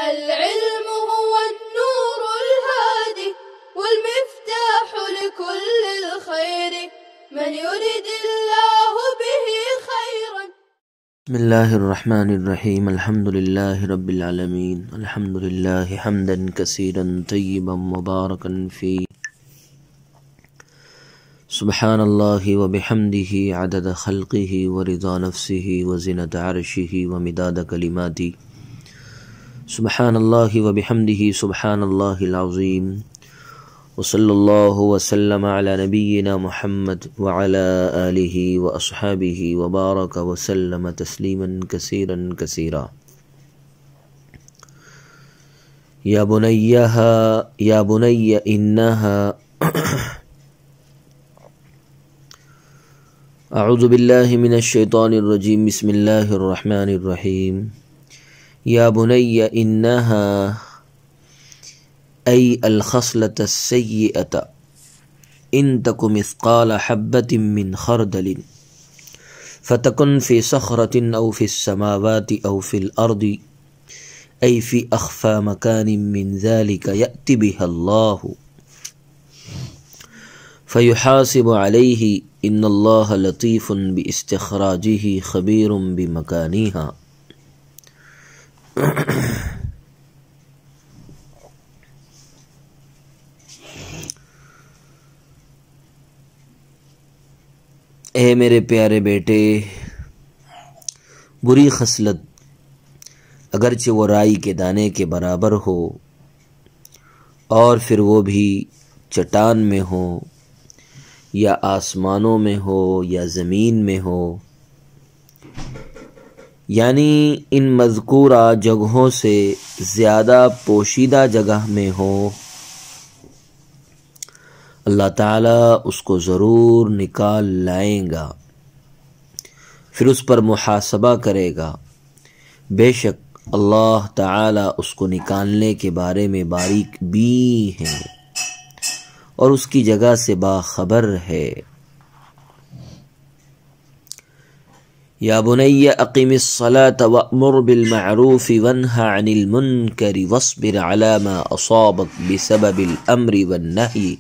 العلم هو النور الهادي والمفتاح لكل الخير من يريد الله به خيرا. بسم الله الرحمن الرحيم. الحمد لله رب العالمين. الحمد لله حمدا كثيرا طيبا مباركا فيه. سبحان الله وبحمده عدد خلقه ورضا نفسه وزنة عرشه ومداد كلماته. سبحان الله وبحمده سبحان الله العظيم. وصلى الله وسلم على نبينا محمد وعلى آله وأصحابه وبارك وسلم تسليما كثيرا كثيرا. يا بني إنها أعوذ بالله من الشيطان الرجيم. بسم الله الرحمن الرحيم. يا بني إنها أي الخصلة السيئة إن تك مثقال حبة من خردل فتكن في صخرة أو في السماوات أو في الأرض أي في أخفى مكان من ذلك يأتي بها الله فيحاسب عليه إن الله لطيف باستخراجه خبير بمكانها. اے میرے پیارے بیٹے، بری خصلت اگرچہ وہ رائی کے دانے کے برابر ہو اور پھر وہ بھی چٹان میں ہو یا آسمانوں میں ہو یا زمین میں ہو، یعنی ان مذکورہ جگہوں سے زیادہ پوشیدہ جگہ میں ہو، اللہ تعالیٰ اس کو ضرور نکال لائیں گا، پھر اس پر محاسبہ کرے گا۔ بے شک اللہ تعالیٰ اس کو نکالنے کے بارے میں باریک بھی ہیں اور اس کی جگہ سے باخبر ہے۔ یا بنی اقم الصلاة وأمر بالمعروف وانہ عن المنکر واصبر على ما اصابک بسبب الامر والنہی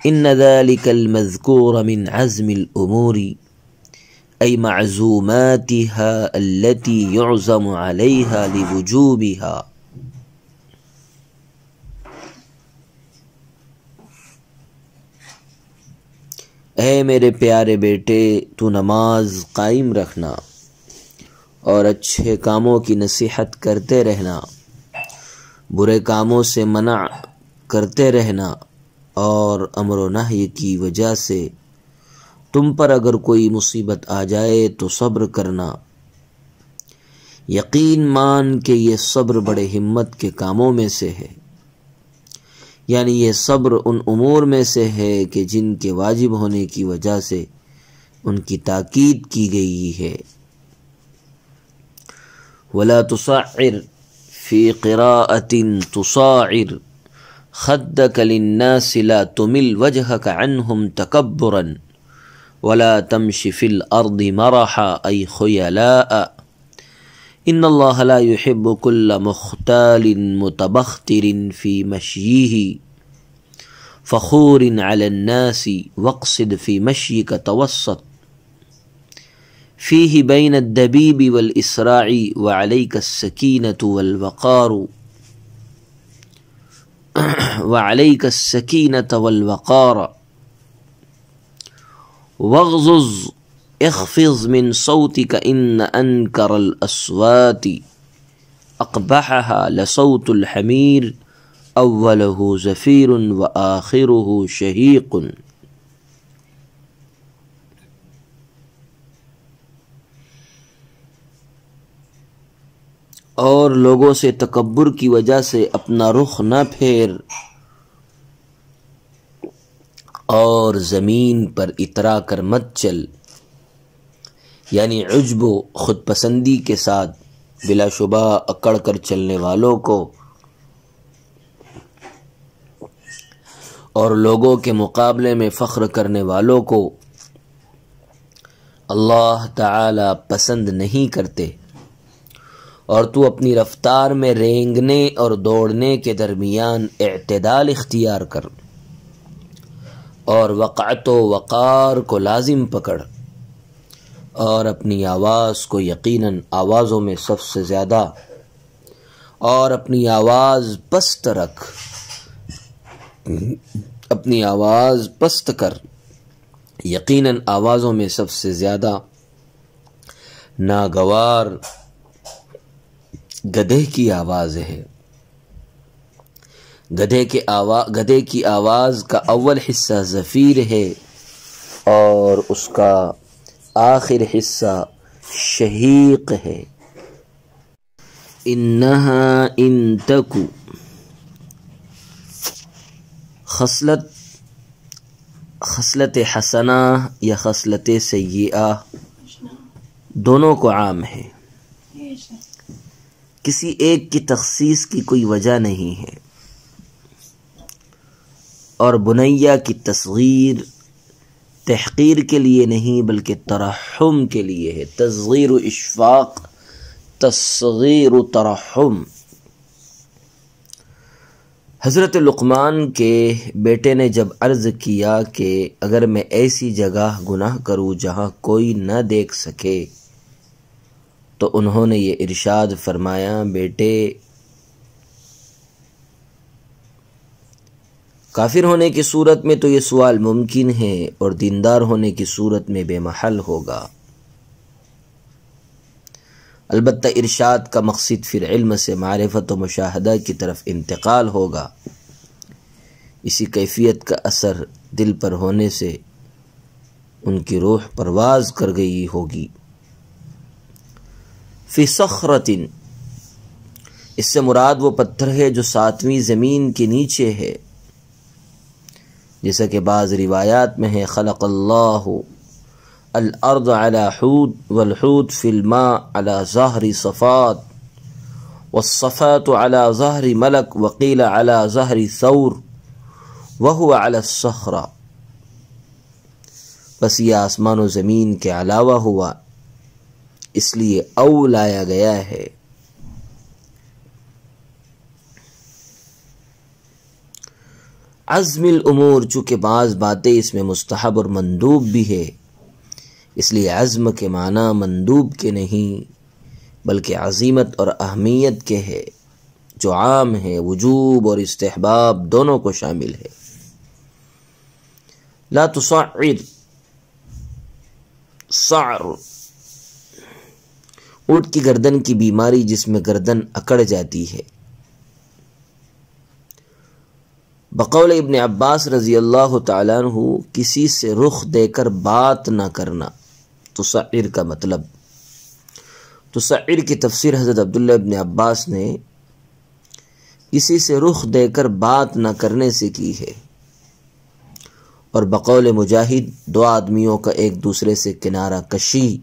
ان ذلك المذکور من عزم الامور ای معزوماتها التي يعزم عليها لوجوبها۔ اے میرے پیارے بیٹے، تو نماز قائم رکھنا اور اچھے کاموں کی نصیحت کرتے رہنا، برے کاموں سے منع کرتے رہنا، اور امر و نہی کی وجہ سے تم پر اگر کوئی مصیبت آ جائے تو صبر کرنا۔ یقین مان کہ یہ صبر بڑے ہمت کے کاموں میں سے ہے، یعنی یہ صبر ان امور میں سے ہے کہ جن کے واجب ہونے کی وجہ سے ان کی تاکید کی گئی ہے۔ وَلَا تُصَعِّرْ فِي قِرَاءَةٍ تُصَاعِرْ خَدَّكَ لِلنَّاسِ لَا تُمِلْ وَجْهَكَ عَنْهُمْ تَكَبُّرًا وَلَا تَمْشِ فِي الْأَرْضِ مَرَحًا أَيْ خُيَلَاءَ إِنَّ اللَّهَ لَا يُحِبُّ كُلَّ مُخْتَالٍ مُتَبَخْتِرٍ فِي مَشْيِهِ فَخُورٍ عَلَى النَّاسِ وَاقْصِدْ فِي مَشْيِكَ تَوَسَّطْ فِيهِ بَيْنَ الدَّبِيبِ وَالْإِسْرَاعِ وَعَلَيْكَ السَّكِينَةُ وَالْوَقَارُ وَعَلَيْكَ السَّكِينَةَ وَالْوَقَارَ وَاغْضُضْ اخفض من صوتك إن أنكر الأصوات أقبحها لصوت الحمير أوله زفير وآخره شهيق۔ اور لوگوں سے تکبر کی وجہ سے اپنا رخ نہ پھیر اور زمین پر اترا کر مت چل، یعنی عجب و خود پسندی کے ساتھ بلا شبہ اکڑ کر چلنے والوں کو اور لوگوں کے مقابلے میں فخر کرنے والوں کو اللہ تعالی پسند نہیں کرتے، اور تو اپنی رفتار میں رینگنے اور دوڑنے کے درمیان اعتدال اختیار کر، اور وقعت و وقار کو لازم پکڑ، اور اپنی آواز کو یقیناً آوازوں میں سب سے زیادہ، اور اپنی آواز پست رکھ، اپنی آواز پست کر، یقیناً آوازوں میں سب سے زیادہ ناگوار گدھے کی آواز ہے۔ گدھے کی آواز کا اول حصہ زفیر ہے اور اس کا آخر حصہ شہیق ہے۔ انہا ان تکو، خصلت حسنہ یا خصلت سیئہ دونوں کو عام ہے، کسی ایک کی تخصیص کی کوئی وجہ نہیں ہے، اور بنیہ کی تصغیر تحقیر کے لیے نہیں بلکہ ترحم کے لیے ہے، تصغیر و اشفاق، تصغیر و ترحم۔ حضرت لقمان کے بیٹے نے جب عرض کیا کہ اگر میں ایسی جگہ گناہ کروں جہاں کوئی نہ دیکھ سکے، تو انہوں نے یہ ارشاد فرمایا، بیٹے کافر ہونے کی صورت میں تو یہ سوال ممکن ہے اور دیندار ہونے کی صورت میں بے محل ہوگا، البتہ ارشاد کا مقصد پھر علم سے معرفت و مشاہدہ کی طرف انتقال ہوگا، اسی کیفیت کا اثر دل پر ہونے سے ان کی روح پرواز کر گئی ہوگی۔ فی صخرۃ، اس سے مراد وہ پتھر ہے جو 7ویں زمین کے نیچے ہے، جیسا کہ بعض روایات میں ہے، خلق اللہ الارض على حوت والحوت في الماء على ظهر صفات والصفات على ظهر ملك وقيل على ظهر ثور وهو على الصخرة، بس یہ آسمان و زمین کے علاوہ ہوا، اس لیے او لایا گیا ہے۔ عزم الامور، چونکہ بعض باتیں اس میں مستحب اور مندوب بھی ہے، اس لیے عزم کے معنی مندوب کے نہیں بلکہ عظیمت اور اہمیت کے ہے، جو عام ہے، وجوب اور استحباب دونوں کو شامل ہے۔ لا تصعر، صعر اونٹ کی گردن کی بیماری جس میں گردن اکڑ جاتی ہے۔ بقول ابن عباس رضی اللہ تعالیٰ عنہ، کسی سے رخ دے کر بات نہ کرنا، تصعر کا مطلب۔ تصعر کی تفسیر حضرت عبداللہ ابن عباس نے کسی سے رخ دے کر بات نہ کرنے سے کی ہے، اور بقول مجاہد 2 آدمیوں کا ایک دوسرے سے کنارہ کشی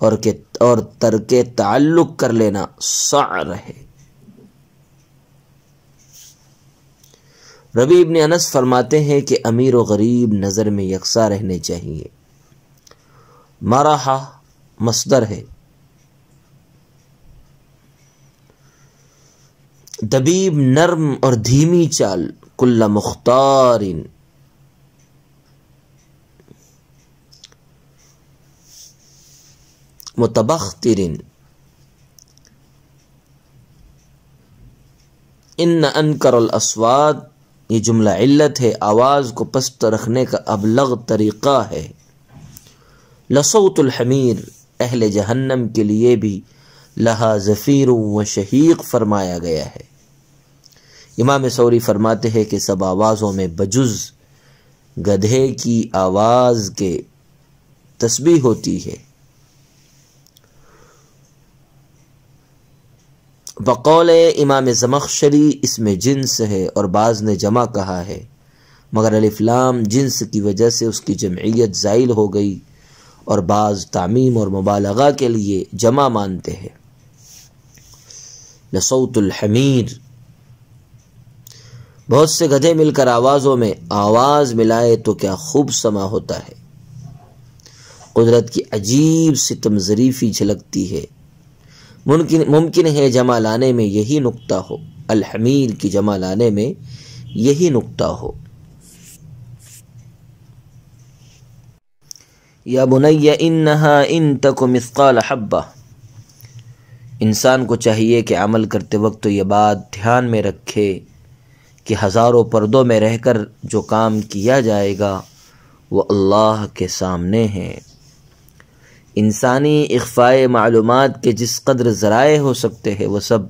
اور ترک تعلق کر لینا صعر ہے۔ ربیع ابن انس فرماتے ہیں کہ امیر و غریب نظر میں یکساں رہنے چاہیے۔ مرحہ مصدر ہے، دبیب نرم اور دھیمی چال، کل مختار متبختر، ان انکر الاصوات، یہ جملہ علت ہے، آواز کو پست رکھنے کا ابلغ طریقہ ہے۔ لصوت الحمیر، اہل جہنم کے لیے بھی لہا زفیر و شہیق فرمایا گیا ہے۔ امام ثوری فرماتے ہیں کہ سب آوازوں میں بجز گدھے کی آواز کے تسبیح ہوتی ہے۔ بقول امام زمخشری اس میں جنس ہے اور بعض نے جمع کہا ہے، مگر الف لام جنس کی وجہ سے اس کی جمعیت زائل ہو گئی، اور بعض تعمیم اور مبالغہ کے لیے جمع مانتے ہیں۔ لصوت الحمیر، بہت سے گدھے مل کر آوازوں میں آواز ملائے تو کیا خوب سما ہوتا ہے، قدرت کی عجیب ستم ظریفی جھلکتی ہے، ممکن ہے جمع لانے میں یہی نقطہ ہو، الحمیل کی جمع لانے میں یہی نقطہ ہو۔ یا بنی انہا ان تک مثقال حبہ، انسان کو چاہیے کہ عمل کرتے وقت تو یہ بات دھیان میں رکھے کہ ہزاروں پردوں میں رہ کر جو کام کیا جائے گا وہ اللہ کے سامنے ہے۔ انسانی اخفائے معلومات کے جس قدر ذرائع ہو سکتے ہیں وہ سب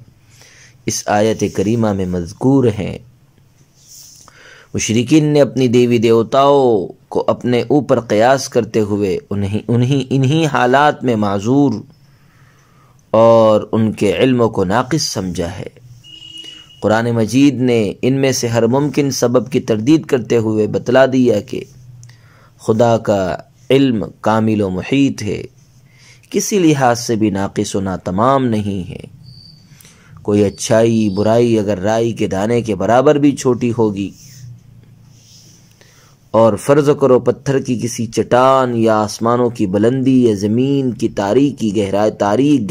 اس آیت کریمہ میں مذکور ہیں۔ مشرکین نے اپنی دیوی دیوتاؤں کو اپنے اوپر قیاس کرتے ہوئے انہی حالات میں معذور اور ان کے علم کو ناقص سمجھا ہے۔ قرآن مجید نے ان میں سے ہر ممکن سبب کی تردید کرتے ہوئے بتلا دیا کہ خدا کا علم کامل و محیط ہے، کسی لحاظ سے بھی ناقص و ناتمام نہیں ہے۔ کوئی اچھائی برائی اگر رائی کے دانے کے برابر بھی چھوٹی ہوگی، اور فرض کرو پتھر کی کسی چٹان یا آسمانوں کی بلندی یا زمین کی تاریک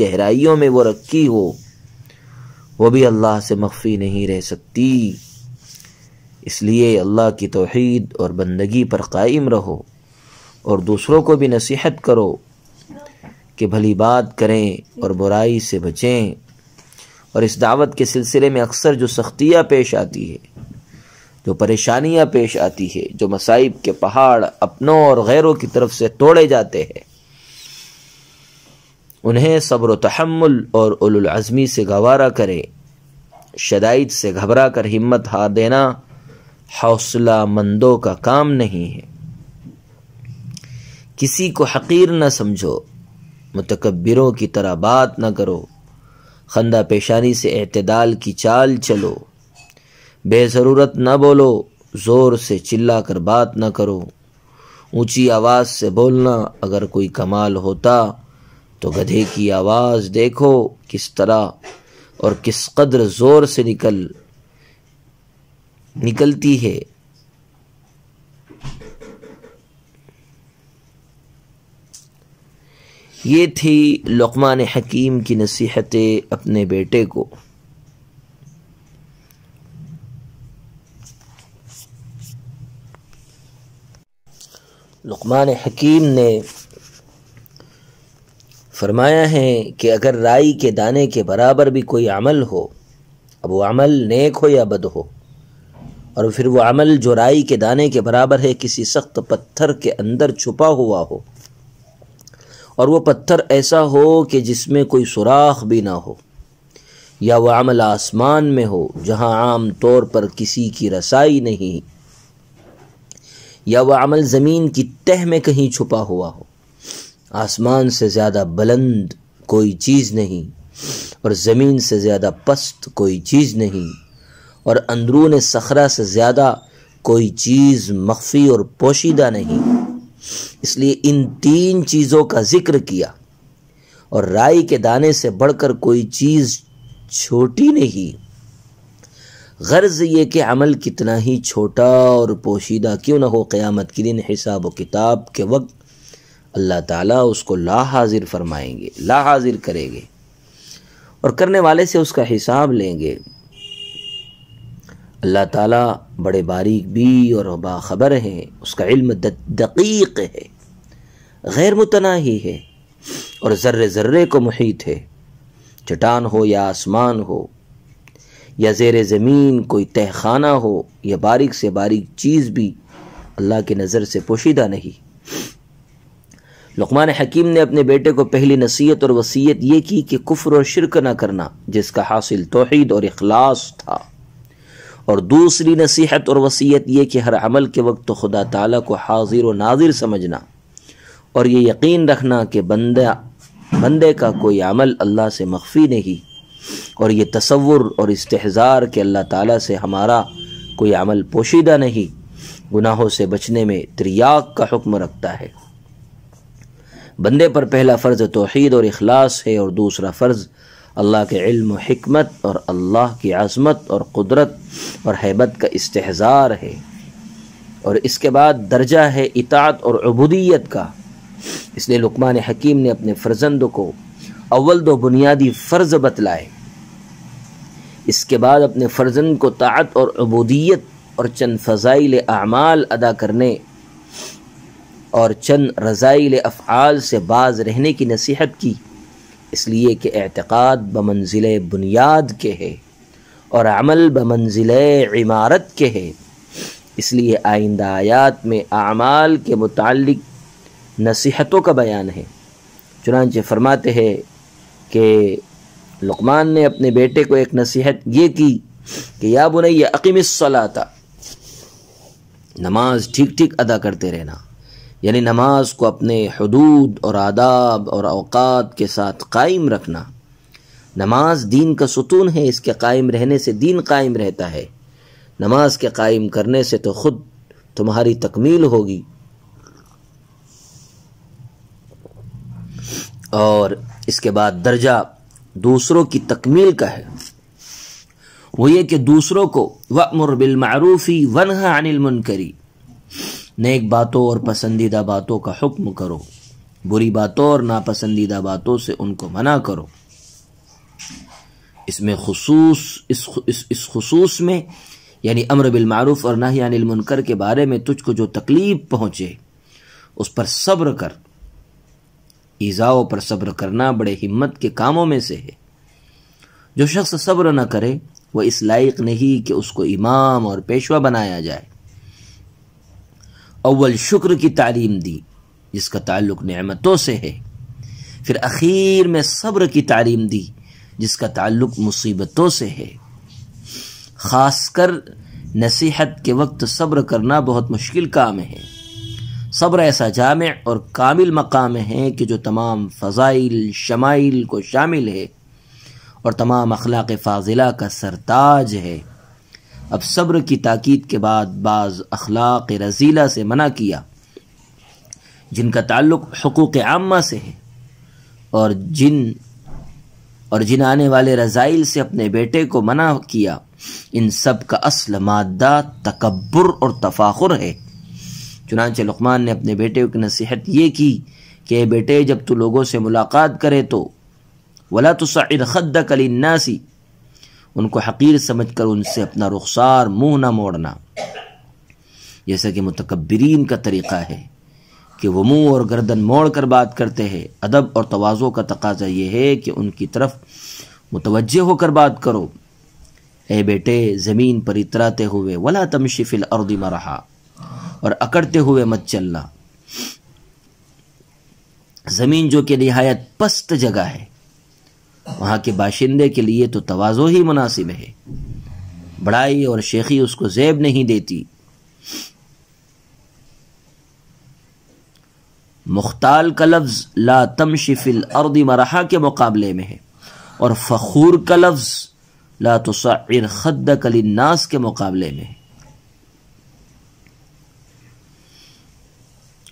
گہرائیوں میں وہ رکھی ہو، وہ بھی اللہ سے مخفی نہیں رہ سکتی۔ اس لیے اللہ کی توحید اور بندگی پر قائم رہو اور دوسروں کو بھی نصیحت کرو کہ بھلی بات کریں اور برائی سے بچیں۔ اور اس دعوت کے سلسلے میں اکثر جو سختیاں پیش آتی ہے، جو پریشانیاں پیش آتی ہے، جو مصائب کے پہاڑ اپنوں اور غیروں کی طرف سے توڑے جاتے ہیں، انہیں صبر و تحمل اور اولو العزمی سے گوارا کرے۔ شدائد سے گھبرا کر ہمت ہار دینا حوصلہ مندوں کا کام نہیں ہے۔ کسی کو حقیر نہ سمجھو، متکبروں کی طرح بات نہ کرو، خندہ پیشانی سے اعتدال کی چال چلو، بے ضرورت نہ بولو، زور سے چلا کر بات نہ کرو۔ اونچی آواز سے بولنا اگر کوئی کمال ہوتا تو گدھے کی آواز دیکھو کس طرح اور کس قدر زور سے نکلتی ہے۔ یہ تھی لقمان حکیم کی نصیحتیں اپنے بیٹے کو۔ لقمان حکیم نے فرمایا ہے کہ اگر رائی کے دانے کے برابر بھی کوئی عمل ہو، اب وہ عمل نیک ہو یا بد ہو، اور پھر وہ عمل جو رائی کے دانے کے برابر ہے کسی سخت پتھر کے اندر چھپا ہوا ہو، اور وہ پتھر ایسا ہو کہ جس میں کوئی سوراخ بھی نہ ہو، یا وہ عمل آسمان میں ہو جہاں عام طور پر کسی کی رسائی نہیں، یا وہ عمل زمین کی تہ میں کہیں چھپا ہوا ہو، آسمان سے زیادہ بلند کوئی چیز نہیں اور زمین سے زیادہ پست کوئی چیز نہیں، اور اندرون صخرہ سے زیادہ کوئی چیز مخفی اور پوشیدہ نہیں۔ اس لیے ان تین چیزوں کا ذکر کیا، اور رائی کے دانے سے بڑھ کر کوئی چیز چھوٹی نہیں۔ غرض یہ کہ عمل کتنا ہی چھوٹا اور پوشیدہ کیوں نہ ہو، قیامت کے دن حساب و کتاب کے وقت اللہ تعالیٰ اس کو لا حاضر فرمائیں گے، لا حاضر کریں گے، اور کرنے والے سے اس کا حساب لیں گے۔ اللہ تعالیٰ بڑے باریک بھی اور باخبر ہے، اس کا علم دقیق ہے، غیر متناہی ہے، اور ذرے ذرے کو محیط ہے۔ چٹان ہو یا آسمان ہو یا زیر زمین کوئی تہ خانہ ہو یا باریک سے باریک چیز بھی اللہ کی نظر سے پوشیدہ نہیں۔ لقمان حکیم نے اپنے بیٹے کو پہلی نصیحت اور وصیت یہ کی کہ کفر اور شرک نہ کرنا، جس کا حاصل توحید اور اخلاص تھا، اور دوسری نصیحت اور وصیت یہ کہ ہر عمل کے وقت تو خدا تعالیٰ کو حاضر و ناظر سمجھنا، اور یہ یقین رکھنا کہ بندے کا کوئی عمل اللہ سے مخفی نہیں، اور یہ تصور اور استحضار کہ اللہ تعالیٰ سے ہمارا کوئی عمل پوشیدہ نہیں، گناہوں سے بچنے میں تریاق کا حکم رکھتا ہے۔ بندے پر پہلا فرض توحید اور اخلاص ہے، اور دوسرا فرض اللہ کے علم و حکمت اور اللہ کی عظمت اور قدرت اور ہیبت کا استحضار ہے، اور اس کے بعد درجہ ہے اطاعت اور عبودیت کا۔ اس لیے لقمان حکیم نے اپنے فرزند کو اول دو بنیادی فرض بتلائے، اس کے بعد اپنے فرزند کو طاعت اور عبودیت اور چند فضائل اعمال ادا کرنے اور چند رذائل افعال سے باز رہنے کی نصیحت کی، اس لیے کہ اعتقاد بمنزل بنیاد کے ہے اور عمل بمنزل عمارت کے ہے۔ اس لیے آئندہ آیات میں اعمال کے متعلق نصیحتوں کا بیان ہے۔ چنانچہ فرماتے ہیں کہ لقمان نے اپنے بیٹے کو ایک نصیحت یہ کی کہ یا بنی اقم الصلاۃ، نماز ٹھیک ٹھیک ادا کرتے رہنا، یعنی نماز کو اپنے حدود اور آداب اور اوقات کے ساتھ قائم رکھنا۔ نماز دین کا ستون ہے، اس کے قائم رہنے سے دین قائم رہتا ہے، نماز کے قائم کرنے سے تو خود تمہاری تکمیل ہوگی۔ اور اس کے بعد درجہ دوسروں کی تکمیل کا ہے، وہ یہ کہ دوسروں کو وَأْمُرْ بِالْمَعْرُوفِ وَانْهَ عَنِ الْمُنْكَرِ، نیک باتوں اور پسندیدہ باتوں کا حکم کرو، بری باتوں اور ناپسندیدہ باتوں سے ان کو منع کرو۔ اس میں اس خصوص میں یعنی امر بالمعروف اور نہی عن المنکر کے بارے میں تجھ کو جو تکلیف پہنچے اس پر صبر کر۔ ایذاؤں پر صبر کرنا بڑے ہمت کے کاموں میں سے ہے۔ جو شخص صبر نہ کرے وہ اس لائق نہیں کہ اس کو امام اور پیشوا بنایا جائے۔ اول شکر کی تعلیم دی جس کا تعلق نعمتوں سے ہے، پھر اخیر میں صبر کی تعلیم دی جس کا تعلق مصیبتوں سے ہے۔ خاص کر نصیحت کے وقت صبر کرنا بہت مشکل کام ہے۔ صبر ایسا جامع اور کامل مقام ہے کہ جو تمام فضائل شمائل کو شامل ہے اور تمام اخلاق فاضلہ کا سرتاج ہے۔ اب صبر کی تاکید کے بعد بعض اخلاق رذیلہ سے منع کیا جن کا تعلق حقوق عامہ سے ہے، اور جن آنے والے رذائل سے اپنے بیٹے کو منع کیا۔ ان سب کا اصل مادہ تکبر اور تفاخر ہے۔ چنانچہ لقمان نے اپنے بیٹے کی نصیحت یہ کی کہ اے بیٹے، جب تو لوگوں سے ملاقات کرے تو وَلَا تُصَعِّرْ خَدَّكَ لِلنَّاسِ، ان کو حقیر سمجھ کر ان سے اپنا رخسار منہ نہ موڑنا، جیسا کہ متکبرین کا طریقہ ہے کہ وہ منہ اور گردن موڑ کر بات کرتے ہیں۔ ادب اور تواضع کا تقاضا یہ ہے کہ ان کی طرف متوجہ ہو کر بات کرو۔ اے بیٹے، زمین پر اتراتے ہوئے وَلَا تَمْشِ فِي الْأَرْضِ مَرَحًا، اور اکڑتے ہوئے مت چلنا۔ زمین جو کہ نہایت پست جگہ ہے، وہاں کے باشندے کے لیے تو تواضع ہی مناسب ہے، بڑائی اور شیخی اس کو زیب نہیں دیتی۔ مختال کا لفظ لا تمشی فی الارض مرحا کے مقابلے میں ہے، اور فخور کا لفظ لا تصعر خدک للناس کے مقابلے میں ہے۔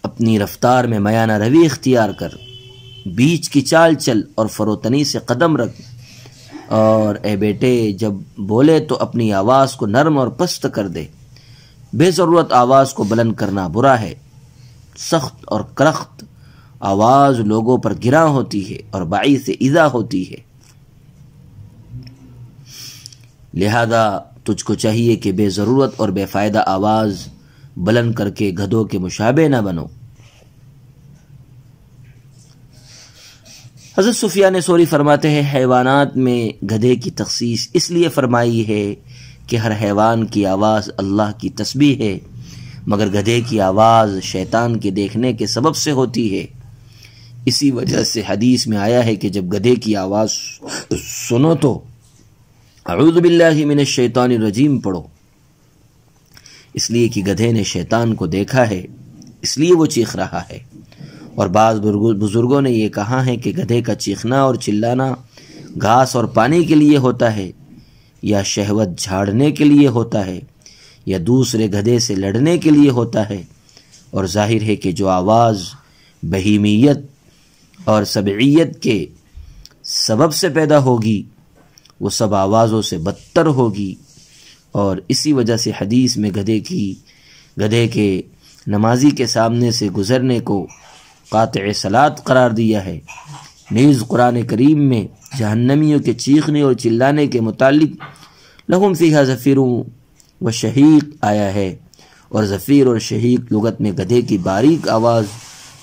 اپنی رفتار میں میانہ روی اختیار کر، بیچ کی چال چل اور فروتنی سے قدم رکھ، اور اے بیٹے جب بولے تو اپنی آواز کو نرم اور پست کر دے۔ بے ضرورت آواز کو بلند کرنا برا ہے۔ سخت اور کرخت آواز لوگوں پر گراں ہوتی ہے اور باعث ایذا ہوتی ہے۔ لہذا تجھ کو چاہیے کہ بے ضرورت اور بے فائدہ آواز بلند کر کے گدھوں کے مشابہ نہ بنو۔ حضرت سفیان ثوری فرماتے ہیں حیوانات میں گدھے کی تخصیص اس لیے فرمائی ہے کہ ہر حیوان کی آواز اللہ کی تسبیح ہے، مگر گدھے کی آواز شیطان کے دیکھنے کے سبب سے ہوتی ہے۔ اسی وجہ سے حدیث میں آیا ہے کہ جب گدھے کی آواز سنو تو اعوذ باللہ من الشیطان الرجیم پڑھو، اس لیے کہ گدھے نے شیطان کو دیکھا ہے، اس لیے وہ چیخ رہا ہے۔ اور بعض بزرگوں نے یہ کہا ہے کہ گدھے کا چیخنا اور چلانا گھاس اور پانی کے لیے ہوتا ہے، یا شہوت جھاڑنے کے لیے ہوتا ہے، یا دوسرے گدھے سے لڑنے کے لیے ہوتا ہے۔ اور ظاہر ہے کہ جو آواز بہیمیت اور سبعیت کے سبب سے پیدا ہوگی وہ سب آوازوں سے بدتر ہوگی، اور اسی وجہ سے حدیث میں گدھے کے نمازی کے سامنے سے گزرنے کو قاطع صلاۃ قرار دیا ہے۔ نیز قرآن کریم میں جہنمیوں کے چیخنے اور چلانے کے متعلق لہم فیہا زفیر و شہیق آیا ہے، اور زفیر اور شہیق لغت میں گدھے کی باریک آواز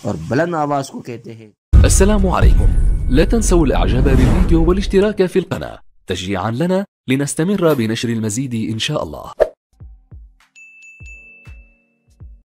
اور بلند آواز کو کہتے ہیں۔ السلام عليكم، لا تنسوا الاعجاب بالفيديو والاشتراك في القناة تشجيعا لنا لنستمر بنشر المزيد ان شاء الله.